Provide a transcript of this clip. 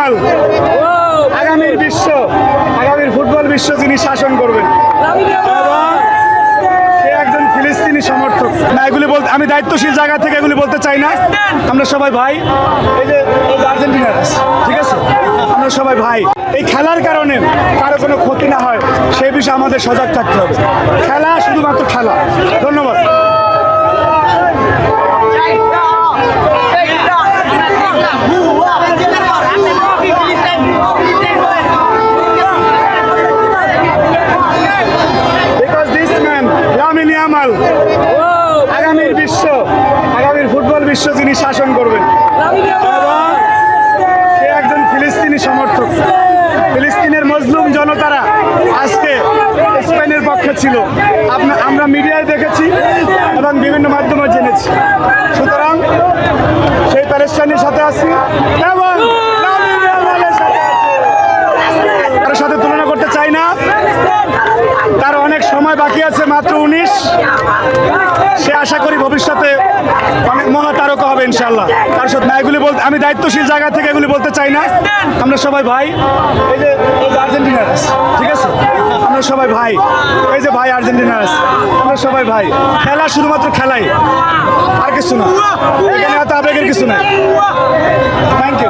Yamal আগামীর football বিশ্ব যিনি শাসন করবেন এবং সে একজন ফিলিস্তিনি সমর্থক। না, এগুলি বলতে আমি দায়িত্বশীল জায়গা থেকে এগুলি বলতে চাই না। আমরা সবাই ভাই, এই যে আর্জেন্টিনার, ঠিক আছে, আমরা সবাই ভাই। এই খেলার কারণে কারো কোনো ক্ষতি না হয় সেই বিষয়ে আমাদের সজাগ থাকতে হবে। খেলা শুধুমাত্র খেলা। ধন্যবাদ। ইয়ামাল আগামীর ফুটবল বিশ্ব যিনি শাসন করবেন এবং সে একজন ফিলিস্তিনি সমর্থক। ফিলিস্তিনের মজলুম জনতারা আজকে স্পেনের পক্ষে ছিল, আমরা মিডিয়ায় দেখেছি এবং বিভিন্ন মাধ্যমে জেনেছি। সুতরাং সেই প্যালেস্টাইনের সাথে আছি এবং কারোর সাথে তুলনা করতে চাই না। তার অনেক সময় বাকি আছে, মাত্র 19। সে আশা করি ভবিষ্যতে অনেক মহাতারকা হবে ইনশাল্লাহ। তার সাথে না, এগুলি বলতে আমি দায়িত্বশীল জায়গা থেকে এগুলি বলতে চাই না। আমরা সবাই ভাই, এই যে আর্জেন্টিনার, ঠিক আছে, আমরা সবাই ভাই। এই যে ভাই আর্জেন্টিনার, আমরা সবাই ভাই। খেলা শুধুমাত্র খেলাই, আর কিছু না। এখানে হয়তো আবেগের কিছু নাই। Thank you.